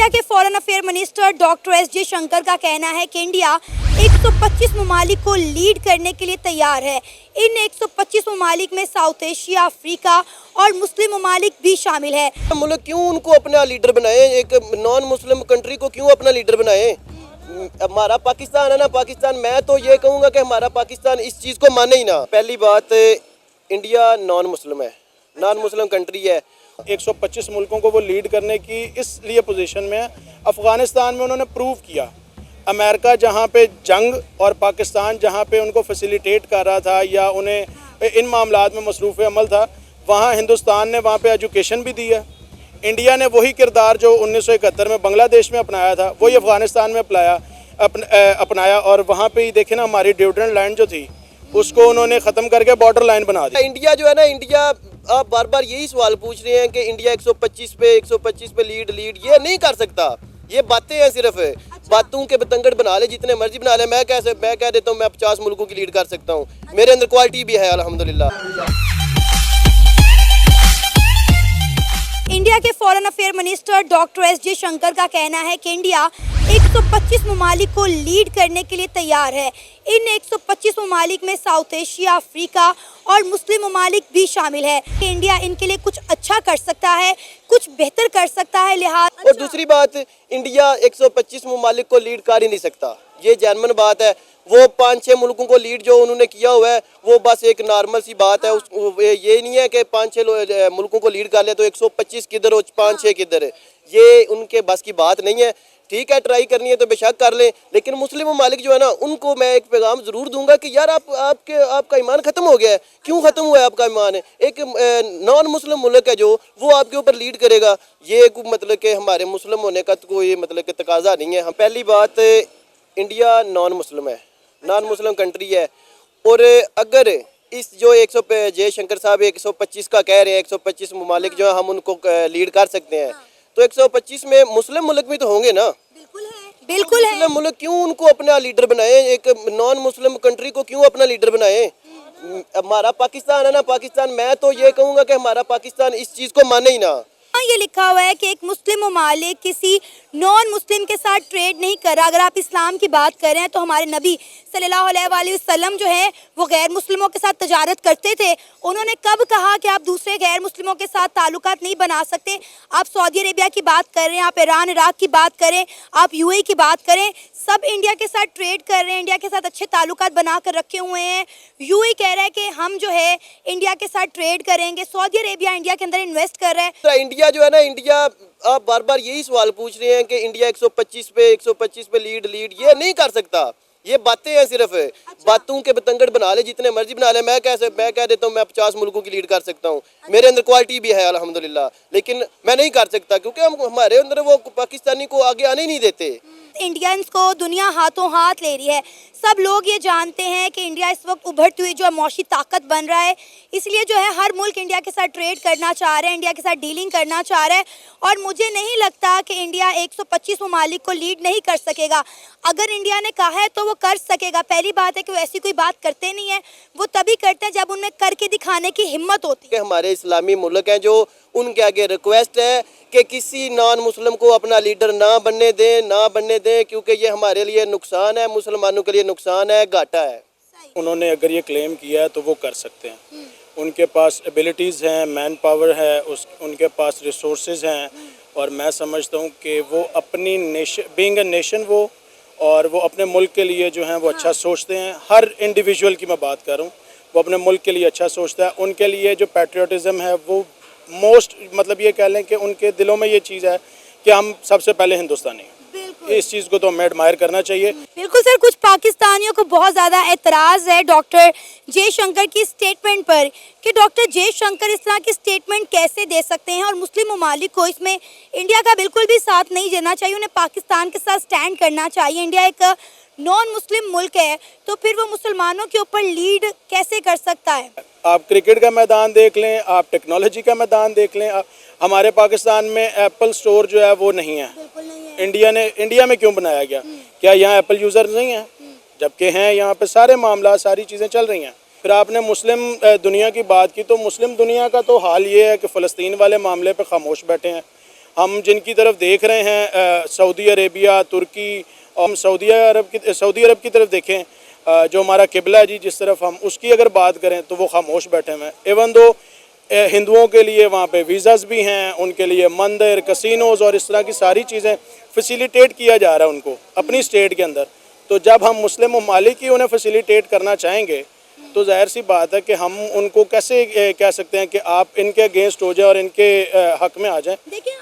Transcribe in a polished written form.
India के foreign affair minister doctor S Jaishankar का कहना है कि इंडिया 125 ममालिक को लीड करने के लिए तैयार है। इन 125 ममालिक में साउथ एशिया, अफ्रीका और मुस्लिम ममालिक भी शामिल है। मुल्क क्यों उनको अपना लीडर बनाए, एक नॉन मुस्लिम कंट्री को क्यों अपना लीडर बनाए। हमारा पाकिस्तान है ना, पाकिस्तान, मैं तो ये कहूँगा कि हमारा पाकिस्तान इस चीज़ को माने ही ना। पहली बात, इंडिया नॉन मुस्लिम है, नॉन मुस्लिम कंट्री है। 125 मुल्कों को वो लीड करने की इसलिए पोजीशन में है। अफ़गानिस्तान में उन्होंने प्रूव किया। अमेरिका जहाँ पे जंग और पाकिस्तान जहाँ पे उनको फैसिलिटेट कर रहा था या उन्हें इन मामलात में मसरूफ़ अमल था, वहाँ हिंदुस्तान ने वहाँ पे एजुकेशन भी दी है। इंडिया ने वही किरदार जो 1971 में बांग्लादेश में अपनाया था वही अफ़गानिस्तान में अपनाया और वहाँ पे ही देखें ना, हमारी ड्यूटेंट लाइन जो थी उसको उन्होंने ख़त्म करके बॉर्डर लाइन बना दी। इंडिया जो है ना, इंडिया, आप बार बार यही सवाल पूछ रहे हैं कि इंडिया 125 पे लीड ये नहीं कर सकता। ये बातें हैं, सिर्फ बातों के बतंगड़ बना ले, जितने मर्जी बना ले। मैं कह देता हूँ मैं 50 मुल्कों की लीड कर सकता हूँ, मेरे अंदर क्वालिटी भी है अल्हम्दुलिल्लाह। इंडिया के foreign affair minister doctor S Jaishankar का कहना है कि इंडिया 125 ममालिक को लीड करने के लिए तैयार है। इन 125 ममालिक में साउथ एशिया, अफ्रीका और मुस्लिम ममालिक भी शामिल है। इंडिया इनके लिए कुछ अच्छा कर सकता है, कुछ बेहतर कर सकता है। लिहाज और दूसरी बात, इंडिया 125 ममालिक को लीड कर ही नहीं सकता, ये जेन्युइन बात है। वो 5-6 मुल्कों को लीड जो उन्होंने किया हुआ है वो बस एक नॉर्मल सी बात है। ये नहीं है कि 5-6 मुल्कों को लीड कर ले तो 125 किधर और 5-6 किधर, ये उनके बस की बात नहीं है। ठीक है, ट्राई करनी है तो बेशक कर लें, लेकिन मुस्लिम ममालिक जो है ना, उनको मैं एक पैगाम ज़रूर दूंगा कि यार आपका ईमान ख़त्म हो गया है। क्यों ख़त्म हुआ है आपका ईमान? एक नॉन मुस्लिम मुल्क है जो वो आपके ऊपर लीड करेगा, ये मतलब कि हमारे मुस्लिम होने का तो कोई मतलब कि तकाजा नहीं है। हम पहली बात, इंडिया नॉन मुस्लिम है, नॉन मुस्लिम कंट्री है। और अगर इस जो जयशंकर साहब 125 का कह रहे हैं, 125 ममालिक जो है हम उनको लीड कर सकते हैं, तो 125 में मुस्लिम मुल्क भी तो होंगे ना। बिल्कुल है। मुस्लिम मुल्क क्यों उनको अपना लीडर बनाए, एक नॉन मुस्लिम कंट्री को क्यों अपना लीडर बनाए। हमारा पाकिस्तान है ना, पाकिस्तान, मैं तो ये कहूँगा कि हमारा पाकिस्तान इस चीज़ को माने ही ना। ये लिखा हुआ है कि एक मुस्लिम ममालिक किसी नॉन मुस्लिम के साथ ट्रेड नहीं कर रहा। अगर आप इस्लाम की बात करें तो हमारे नबी सल्लल्लाहु अलैहि वसल्लम जो है वो गैर मुस्लिमों के साथ तजारत करते थे। उन्होंने कब कहा कि आप दूसरे गैर मुस्लिमों के साथ ताल्लुकात नहीं बना सकते। आप सऊदी अरेबिया की बात करें, आप ईरान इराक की बात करें, आप यूएई की बात करें, सब इंडिया के साथ ट्रेड कर रहे हैं, इंडिया के साथ अच्छे ताल्लुकात बना कर रखे हुए हैं। यूएई कह रहा है कि हम जो है इंडिया के साथ ट्रेड करेंगे। सऊदी अरेबिया इंडिया के अंदर इन्वेस्ट कर रहा है। तो इंडिया जो है ना, इंडिया, आप बार बार यही सवाल पूछ रहे हैं कि इंडिया 125 पे लीड ये नहीं कर सकता। ये बातें हैं, सिर्फ बातों के बतंगड़ बना ले, जितने मर्जी बना ले। मैं कह देता हूँ मैं 50 मुल्कों की लीड कर सकता हूँ, मेरे अंदर क्वालिटी भी है अल्हम्दुलिल्लाह, लेकिन मैं नहीं कर सकता क्योंकि हमारे अंदर वो पाकिस्तानी को आगे आने नहीं देते। इंडियंस को दुनिया हाथों हाथ ले रही है। सब लोग ये जानते हैं कि इंडिया इस वक्त उभरती हुई जो है मौशी ताकत बन रहा है, इसलिए जो है हर मुल्क इंडिया के साथ ट्रेड करना चाह रहे हैं, इंडिया के साथ डीलिंग करना चाह रहा है। और मुझे नहीं लगता कि इंडिया 125 ममालिक को लीड नहीं कर सकेगा। अगर इंडिया ने कहा है तो वो कर सकेगा। पहली बात है कि वो ऐसी कोई बात करते नहीं है, वो तभी करते हैं जब उनमें करके दिखाने की हिम्मत होती है। हमारे इस्लामी मुल्क हैं जो, उनके आगे रिक्वेस्ट है कि किसी नॉन मुस्लिम को अपना लीडर ना बनने दें, क्योंकि ये हमारे लिए नुकसान है, मुसलमानों के लिए नुकसान है, घाटा है। उन्होंने अगर ये क्लेम किया है तो वो कर सकते हैं। उनके पास एबिलिटीज़ हैं, मैन पावर है, उनके पास रिसोर्सेज हैं, और मैं समझता हूँ कि वो अपनी बीइंग अ नेशन और वो अपने मुल्क के लिए जो हैं वो अच्छा सोचते हैं। हर इंडिविजुअल की मैं बात कर रहा हूँ, वो अपने मुल्क के लिए अच्छा सोचता है। उनके लिए जो पैट्रियोटिज़म है वो मोस्ट, मतलब ये कह लें कि उनके दिलों में ये चीज़ है कि हम सबसे पहले हिंदुस्तानी हैं। इस चीज़ को तो हमें एडमायर करना चाहिए। बिल्कुल सर, कुछ पाकिस्तानियों को बहुत ज़्यादा एतराज़ है डॉक्टर जयशंकर की स्टेटमेंट पर कि डॉक्टर जयशंकर इस तरह की स्टेटमेंट कैसे दे सकते हैं, और मुस्लिम ममालिक को इसमें इंडिया का बिल्कुल भी साथ नहीं देना चाहिए, उन्हें पाकिस्तान के साथ स्टैंड करना चाहिए। इंडिया एक नॉन मुस्लिम मुल्क है, तो फिर वो मुसलमानों के ऊपर लीड कैसे कर सकता है। आप क्रिकेट का मैदान देख लें, आप टेक्नोलॉजी का मैदान देख लें, हमारे पाकिस्तान में एप्पल स्टोर जो है वो नहीं है। इंडिया में क्यों बनाया गया? क्या यहाँ एप्पल यूज़र नहीं है? जबकि हैं, यहाँ पे सारे मामला, सारी चीज़ें चल रही हैं। फिर आपने मुस्लिम दुनिया की बात की, तो मुस्लिम दुनिया का तो हाल ये है कि फ़लस्तीन वाले मामले पे खामोश बैठे हैं। हम जिनकी तरफ देख रहे हैं सऊदी अरेबिया, तुर्की, और हम सऊदी अरब की तरफ देखें, जो हमारा किबला है जी, जिस तरफ हम उसकी अगर बात करें तो वो खामोश बैठे हुए हैं। इवन दो हिंदुओं के लिए वहाँ पे वीज़ाज़ भी हैं, उनके लिए मंदिर, कसिनोज़ और इस तरह की सारी चीज़ें फैसिलिटेट किया जा रहा है उनको अपनी स्टेट के अंदर। तो जब हम मुस्लिम ममालिक ही उन्हें फैसिलिटेट करना चाहेंगे तो ज़ाहिर सी बात है कि हम उनको कैसे कह सकते हैं कि आप इनके अगेंस्ट हो जाए और इनके हक में आ जाएं। देखिए